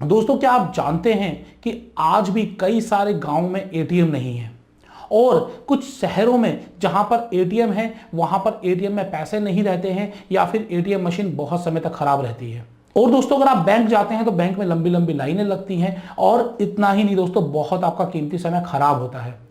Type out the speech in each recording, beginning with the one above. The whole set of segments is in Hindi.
दोस्तों क्या आप जानते हैं कि आज भी कई सारे गांव में एटीएम नहीं है, और कुछ शहरों में जहां पर एटीएम है वहां पर एटीएम में पैसे नहीं रहते हैं, या फिर एटीएम मशीन बहुत समय तक खराब रहती है। और दोस्तों अगर आप बैंक जाते हैं तो बैंक में लंबी लंबी लाइनें लगती हैं, और इतना ही नहीं दोस्तों, बहुत आपका कीमती समय खराब होता है।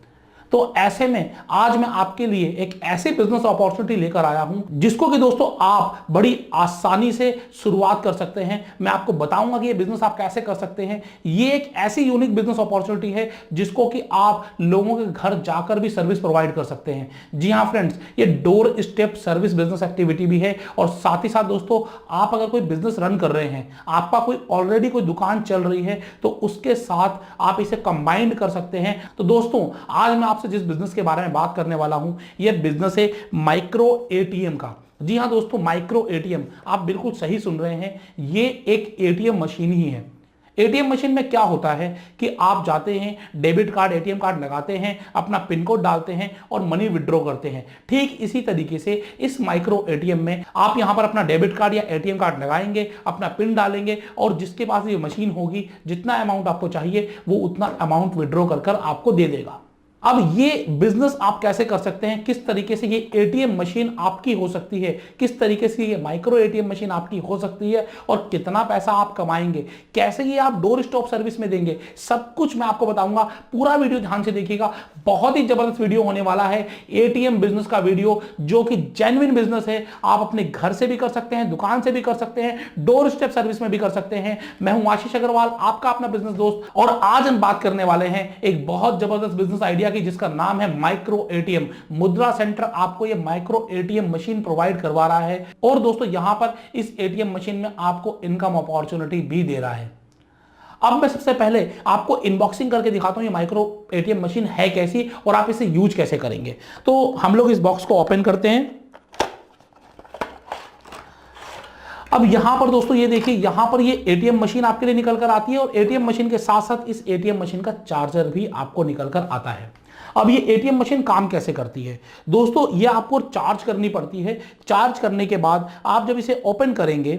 तो ऐसे में आज मैं आपके लिए एक ऐसी बिजनेस अपॉर्चुनिटी लेकर आया हूं जिसको कि दोस्तों आप बड़ी आसानी से शुरुआत कर सकते हैं। मैं आपको बताऊंगा कि ये बिजनेस आप कैसे कर सकते हैं। ये एक ऐसी यूनिक बिजनेस अपॉर्चुनिटी है जिसको कि आप लोगों के घर जाकर भी सर्विस प्रोवाइड कर सकते हैं। जी हां फ्रेंड्स, ये door step service business activity भी है। और साथ ही साथ दोस्तों, आप अगर कोई बिजनेस रन कर रहे हैं, आपका कोई ऑलरेडी कोई दुकान चल रही है, तो उसके साथ आप इसे कंबाइंड कर सकते हैं। तो दोस्तों आज मैं आपसे जिस बिजनेस के बारे में बात करने वाला हूं, यह बिजनेस है माइक्रो एटीएम का। जी हां दोस्तों, माइक्रो एटीएम, आप बिल्कुल सही सुन रहे हैं, ये एक एटीएम मशीन ही है। एटीएम मशीन में क्या होता है कि आप जाते हैं, डेबिट कार्ड एटीएम कार्ड लगाते हैं, अपना पिन कोड डालते हैं और मनी विड्रॉ करते हैं। ठीक इसी तरीके से इस माइक्रो एटीएम में आप यहां पर अपना डेबिट कार्ड या एटीएम कार्ड लगाएंगे, अपना पिन डालेंगे, और जिसके पास ये मशीन होगी, जितना अमाउंट आपको चाहिए वो उतना अमाउंट विड्रॉ कर आपको दे देगा। अब ये बिजनेस आप कैसे कर सकते हैं, किस तरीके से ये एटीएम मशीन आपकी हो सकती है, किस तरीके से ये माइक्रो एटीएम मशीन आपकी हो सकती है, और कितना पैसा आप कमाएंगे, कैसे ये आप डोर स्टॉप सर्विस में देंगे, सब कुछ मैं आपको बताऊंगा। पूरा वीडियो ध्यान से देखिएगा, बहुत ही जबरदस्त वीडियो होने वाला है। एटीएम बिजनेस का वीडियो जो कि जेन्युइन बिजनेस है, आप अपने घर से भी कर सकते हैं, दुकान से भी कर सकते हैं, डोर स्टेप सर्विस में भी कर सकते हैं। मैं हूं आशीष अग्रवाल, आपका अपना बिजनेस दोस्त, और आज हम बात करने वाले हैं एक बहुत जबरदस्त बिजनेस आइडिया जिसका नाम है माइक्रो एटीएम। मुद्रा सेंटर आपको ये माइक्रो एटीएम मशीन प्रोवाइड करवा रहा है, और दोस्तों यहां पर इस एटीएम मशीन में आपको इनकम अपॉर्चुनिटी भी दे रहा है। अब मैं सबसे पहले आपको इनबॉक्सिंग करके दिखाता हूं ये माइक्रो एटीएम मशीन है कैसी और आप इसे यूज कैसे करेंगे। तो हम लोग इस बॉक्स को ओपन करते हैं। अब यहां पर दोस्तों ये देखिए, यहां पर ये एटीएम मशीन आपके लिए निकल कर आती है, और एटीएम मशीन के साथ साथ इस एटीएम मशीन का चार्जर भी आपको निकल कर आता है। अब ये एटीएम मशीन काम कैसे करती है दोस्तों, ये आपको चार्ज करनी पड़ती है। चार्ज करने के बाद आप जब इसे ओपन करेंगे,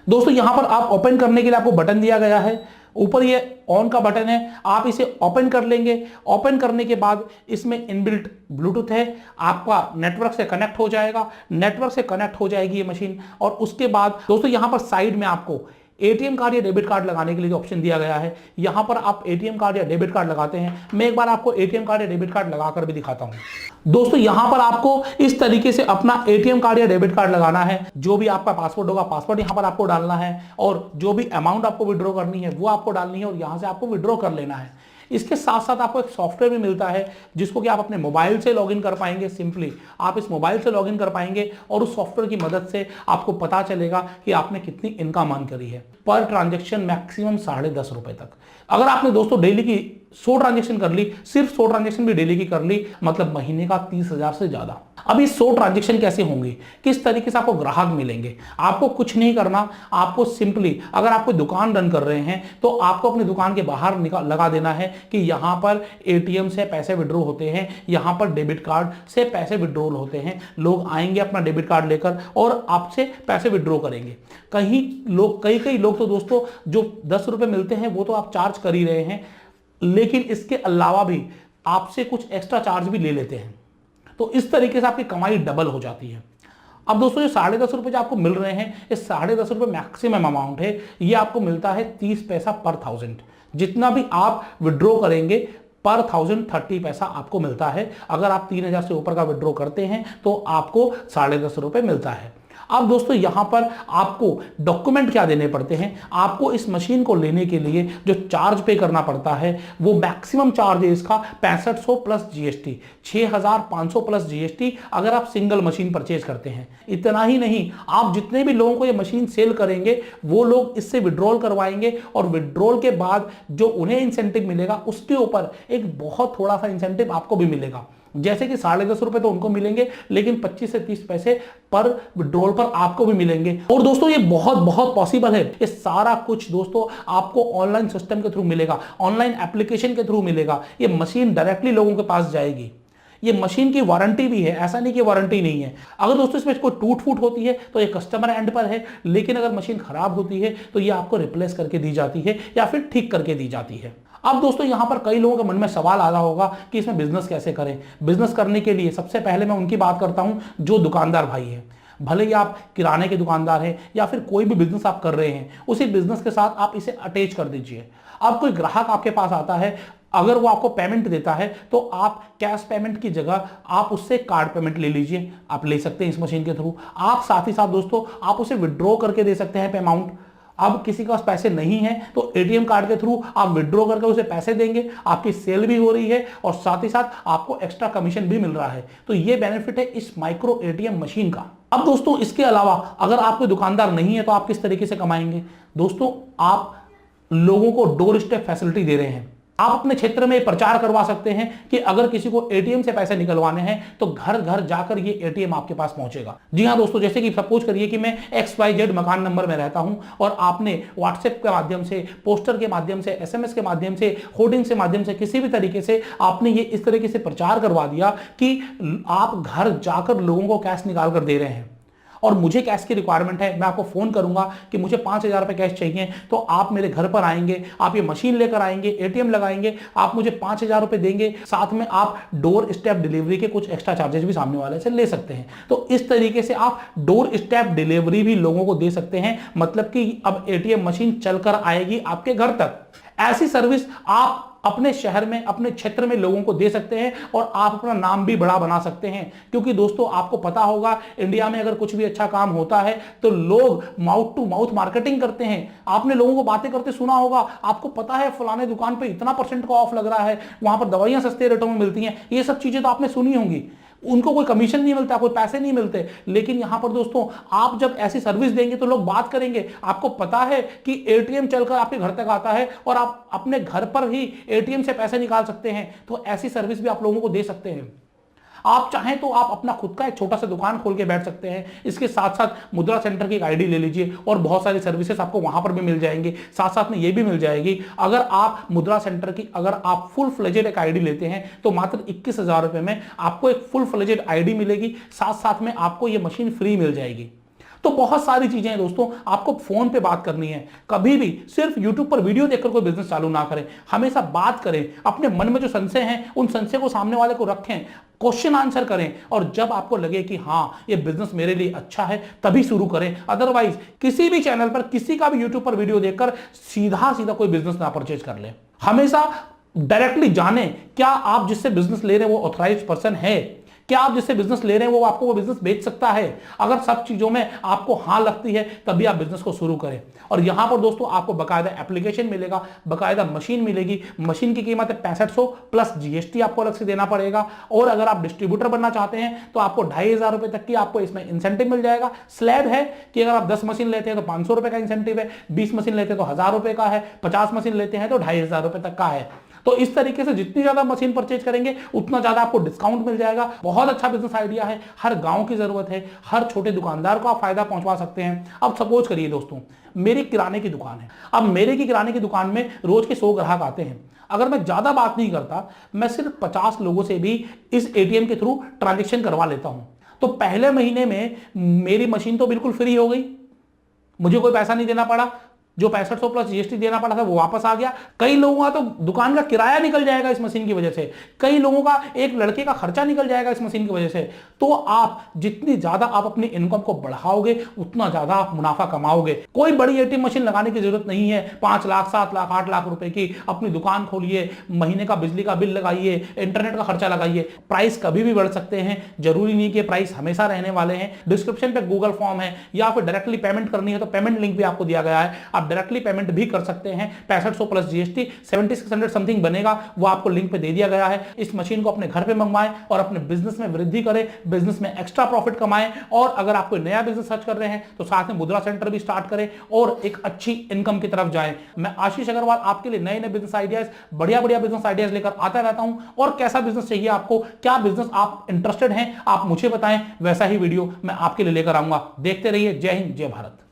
दोस्तों यहां पर आप ओपन करने के लिए आपको बटन दिया गया है, ऊपर ये ऑन का बटन है, आप इसे ओपन कर लेंगे। ओपन करने के बाद इसमें इनबिल्ट ब्लूटूथ है, आपका नेटवर्क से कनेक्ट हो जाएगा, नेटवर्क से कनेक्ट हो जाएगी ये मशीन। और उसके बाद दोस्तों यहां पर साइड में आपको एटीएम कार्ड या डेबिट कार्ड लगाने के लिए जो ऑप्शन दिया गया है, यहां पर आप एटीएम कार्ड या डेबिट कार्ड लगाते हैं। मैं एक बार आपको एटीएम कार्ड या डेबिट कार्ड लगाकर भी दिखाता हूं। दोस्तों यहां पर आपको इस तरीके से अपना एटीएम कार्ड या डेबिट कार्ड लगाना है। जो भी आपका पासवर्ड होगा, पासवर्ड यहां पर आपको डालना है, और जो भी अमाउंट आपको विड्रॉ करनी है वो आपको डालनी है, और यहां से आपको विड्रॉ कर लेना है। इसके साथ साथ आपको एक सॉफ्टवेयर भी मिलता है जिसको कि आप अपने मोबाइल से लॉगिन कर पाएंगे। सिंपली आप इस मोबाइल से लॉगिन कर पाएंगे, और उस सॉफ्टवेयर की मदद से आपको पता चलेगा कि आपने कितनी इनकम अर्न करी है। पर ट्रांजैक्शन मैक्सिमम 10.5 रुपए तक। अगर आपने दोस्तों डेली की 100 ट्रांजैक्शन कर ली, सिर्फ 100 ट्रांजैक्शन भी डेली की कर ली, मतलब महीने का 30,000 से ज्यादा। अब ये 100 ट्रांजैक्शन कैसे होंगे, किस तरीके से आपको ग्राहक मिलेंगे, आपको कुछ नहीं करना। आपको सिंपली, अगर आप कोई दुकान रन कर रहे हैं तो आपको अपनी दुकान के बाहर लगा देना है कि यहां पर एटीएम से पैसे विड्रॉ होते हैं, यहां पर डेबिट कार्ड से पैसे विड्रॉ होते हैं। लोग आएंगे अपना डेबिट कार्ड लेकर और आपसे पैसे विड्रॉ करेंगे। कई लोग तो दोस्तों जो 10 रुपए मिलते हैं वो तो आप चार्ज कर ही रहे हैं, लेकिन इसके अलावा भी आपसे कुछ एक्स्ट्रा चार्ज भी ले लेते हैं। तो इस तरीके से आपकी कमाई डबल हो जाती है। अब दोस्तों जो 10.5 रुपए जो आपको मिल रहे हैं, ये 10.5 रुपए मैक्सिमम अमाउंट है। ये आपको मिलता है 30 पैसा पर 1000। जितना भी आप विड्रॉ करेंगे पर 1000 30 पैसा आपको मिलता है। अगर आप 3000 से ऊपर का विड्रॉ करते हैं तो आपको 10.5 रुपए मिलता है। अब दोस्तों यहां पर आपको डॉक्यूमेंट क्या देने पड़ते हैं, आपको इस मशीन को लेने के लिए जो चार्ज पे करना पड़ता है वो मैक्सिमम चार्ज है इसका 6500 प्लस जीएसटी, 6500 प्लस जीएसटी अगर आप सिंगल मशीन परचेज करते हैं। इतना ही नहीं, आप जितने भी लोगों को ये मशीन सेल करेंगे वो लोग इससे विड्रॉल करवाएंगे, और विड्रॉल के बाद जो उन्हें इंसेंटिव मिलेगा उसके ऊपर एक बहुत थोड़ा सा इंसेंटिव आपको भी मिलेगा। जैसे कि 10.5 रुपए तो उनको मिलेंगे, लेकिन 25 से 30 पैसे पर विड्रॉल पर आपको भी मिलेंगे। और दोस्तों ये बहुत बहुत पॉसिबल है। ये सारा कुछ दोस्तों आपको ऑनलाइन सिस्टम के थ्रू मिलेगा, ऑनलाइन एप्लीकेशन के थ्रू मिलेगा। ये मशीन डायरेक्टली लोगों के पास जाएगी। ये मशीन की वारंटी भी है, ऐसा नहीं कि वारंटी नहीं है। अगर दोस्तों इसमें कोई टूट फूट होती है तो ये कस्टमर एंड पर है, लेकिन अगर मशीन खराब होती है तो ये आपको रिप्लेस करके दी जाती है या फिर ठीक करके दी जाती है। अब दोस्तों यहां पर कई लोगों के मन में सवाल आ रहा होगा कि इसमें बिजनेस कैसे करें। बिजनेस करने के लिए सबसे पहले मैं उनकी बात करता हूं जो दुकानदार भाई है। भले ही आप किराने के दुकानदार हैं या फिर कोई भी बिजनेस आप कर रहे हैं, उसी बिजनेस के साथ आप इसे अटैच कर दीजिए। अब कोई ग्राहक आपके पास आता है, अगर वो आपको पेमेंट देता है तो आप कैश पेमेंट की जगह आप उससे कार्ड पेमेंट ले लीजिए। आप ले सकते हैं इस मशीन के थ्रू। आप साथ ही साथ दोस्तों आप उसे विड्रॉ करके दे सकते हैं अमाउंट। अब किसी के पास पैसे नहीं है तो एटीएम कार्ड के थ्रू आप विड्रॉ करके उसे पैसे देंगे, आपकी सेल भी हो रही है और साथ ही साथ आपको एक्स्ट्रा कमीशन भी मिल रहा है। तो ये बेनिफिट है इस माइक्रो एटीएम मशीन का। अब दोस्तों इसके अलावा अगर आप कोई दुकानदार नहीं है तो आप किस तरीके से कमाएंगे। दोस्तों आप लोगों को डोर स्टेप फैसिलिटी दे रहे हैं। आप अपने क्षेत्र में प्रचार करवा सकते हैं कि अगर किसी को एटीएम से पैसे निकलवाने हैं तो घर घर जाकर ये एटीएम आपके पास पहुंचेगा। जी हां दोस्तों, जैसे कि सपोज करिए कि मैं XYZ मकान नंबर में रहता हूं और आपने व्हाट्सएप के माध्यम से, पोस्टर के माध्यम से, SMS के माध्यम से, होर्डिंग के माध्यम से, किसी भी तरीके से आपने ये इस तरीके से प्रचार करवा दिया कि आप घर जाकर लोगों को कैश निकाल कर दे रहे हैं और मुझे कैश की रिक्वायरमेंट है, मैं आपको फोन करूंगा कि मुझे 5,000 रुपए कैश चाहिए, तो आप मेरे घर पर आएंगे, आप ये मशीन लेकर आएंगे, एटीएम लगाएंगे, आप मुझे 5,000 रुपए देंगे, साथ में आप डोर स्टेप डिलीवरी के कुछ एक्स्ट्रा चार्जेस भी सामने वाले से ले सकते हैं। तो इस तरीके से आप डोर स्टेप डिलीवरी भी लोगों को दे सकते हैं, मतलब कि अब एटीएम मशीन चलकर आएगी आपके घर तक। ऐसी सर्विस आप अपने शहर में, अपने क्षेत्र में लोगों को दे सकते हैं और आप अपना नाम भी बड़ा बना सकते हैं। क्योंकि दोस्तों आपको पता होगा इंडिया में अगर कुछ भी अच्छा काम होता है तो लोग माउथ टू माउथ मार्केटिंग करते हैं। आपने लोगों को बातें करते सुना होगा, आपको पता है फलाने दुकान पे इतना % का ऑफ लग रहा है, वहां पर दवाइयां सस्ते रेटों में मिलती हैं। ये सब चीजें तो आपने सुनी होंगी। उनको कोई कमीशन नहीं मिलता, कोई पैसे नहीं मिलते, लेकिन यहां पर दोस्तों आप जब ऐसी सर्विस देंगे तो लोग बात करेंगे। आपको पता है कि एटीएम चलकर आपके घर तक आता है और आप अपने घर पर ही एटीएम से पैसे निकाल सकते हैं, तो ऐसी सर्विस भी आप लोगों को दे सकते हैं। आप चाहें तो आप अपना खुद का एक छोटा सा दुकान खोल के बैठ सकते हैं। इसके साथ साथ मुद्रा सेंटर की एक आईडी ले लीजिए और बहुत सारी सर्विसेज आपको वहां पर भी मिल जाएंगे। साथ साथ में ये भी मिल जाएगी, अगर आप मुद्रा सेंटर की अगर आप फुल फ्लेजेड एक आईडी लेते हैं तो मात्र 21,000 रुपए में आपको एक फुल फ्लेजेड आईडी मिलेगी, साथ साथ में आपको ये मशीन फ्री मिल जाएगी। तो बहुत सारी चीजें हैं दोस्तों, आपको फोन पे बात करनी है। कभी भी सिर्फ यूट्यूब पर वीडियो देखकर कोई बिजनेस चालू ना करें, हमेशा बात करें। अपने मन में जो संशय हैं उन संशय को सामने वाले को रखें, क्वेश्चन आंसर करें और जब आपको लगे कि हाँ ये बिजनेस मेरे लिए अच्छा है तभी शुरू करें। अदरवाइज किसी भी चैनल पर, किसी का भी यूट्यूब पर वीडियो देखकर सीधा सीधा कोई बिजनेस ना परचेज कर ले। हमेशा डायरेक्टली जाने क्या आप जिससे बिजनेस ले रहे हैं वो ऑथराइज्ड पर्सन है, क्या आप जिससे बिजनेस ले रहे हैं वो आपको वो बिजनेस बेच सकता है। अगर सब चीजों में आपको हाँ लगती है तभी आप बिजनेस को शुरू करें। और यहां पर दोस्तों आपको बकायदा एप्लीकेशन मिलेगा, बकायदा मशीन मिलेगी। मशीन की कीमत है 6500 प्लस जीएसटी आपको अलग से देना पड़ेगा। और अगर आप डिस्ट्रीब्यूटर बनना चाहते हैं तो आपको 2,500 रुपए तक की आपको इसमें इंसेंटिव मिल जाएगा। स्लैब है कि अगर आप 10 मशीन लेते हैं तो 500 रुपए का इंसेंटिव है, 20 मशीन लेते हैं तो 1,000 रुपए का है, 50 मशीन लेते हैं तो 2,500 रुपए तक का है। तो इस तरीके से जितनी ज्यादा मशीन परचेज करेंगे उतना ज्यादा आपको डिस्काउंट मिल जाएगा। बहुत अच्छा बिजनेस आइडिया है, हर गांव की जरूरत है, हर छोटे दुकानदार को आप फायदा पहुंचवा सकते हैं। अब सपोज करिए दोस्तों मेरी किराने की दुकान है, अब मेरे की किराने की दुकान में रोज के 100 ग्राहक आते हैं। अगर मैं ज्यादा बात नहीं करता, मैं सिर्फ 50 लोगों से भी इस एटीएम के थ्रू ट्रांजेक्शन करवा लेता हूं, तो पहले महीने में मेरी मशीन तो बिल्कुल फ्री हो गई, मुझे कोई पैसा नहीं देना पड़ा। जो 6500 प्लस जीएसटी देना पड़ा था वो वापस आ गया। कई लोगों का तो दुकान का किराया निकल जाएगा इस मशीन की वजह से, कई लोगों का एक लड़के का खर्चा निकल जाएगा इस मशीन की वजह से। तो आप जितनी ज्यादा आप अपनी इनकम को बढ़ाओगे उतना ज्यादा आप मुनाफा कमाओगे। कोई बड़ी एटीएम मशीन लगाने की जरूरत नहीं है। 5 लाख, 7 लाख, 8 लाख रुपए की अपनी दुकान खोलिए, महीने का बिजली का बिल लगाइए, इंटरनेट का खर्चा लगाइए। प्राइस कभी भी बढ़ सकते हैं, जरूरी नहीं कि प्राइस हमेशा रहने वाले हैं। डिस्क्रिप्शन पे गूगल फॉर्म है या फिर डायरेक्टली पेमेंट करनी है तो पेमेंट लिंक भी आपको दिया गया है, आप डायरेक्टली पेमेंट भी कर सकते हैं। 6500 प्लस जीएसटी 7600 समथिंग बनेगा, वो आपको लिंक पे दे दिया गया है। इस मशीन को अपने घर पे मंगवाएं और अपने बिजनेस में वृद्धि करें, बिजनेस में एक्स्ट्रा प्रॉफिट कमाएं। और अगर आप कोई नया बिजनेस सर्च कर रहे हैं तो साथ में मुद्रा सेंटर भी स्टार्ट करें और एक अच्छी इनकम की तरफ जाएं। मैं आशीष अग्रवाल आपके लिए नए नए बिजनेस आइडियाज, बढ़िया बढ़िया बिजनेस आइडियाज लेकर आता रहता हूं। और कैसा बिजनेस चाहिए आपको, क्या बिजनेस आप इंटरेस्टेड हैं, आप मुझे बताएं, वैसा ही वीडियो मैं आपके लिए लेकर आऊंगा। देखते रहिए। जय हिंद, जय भारत।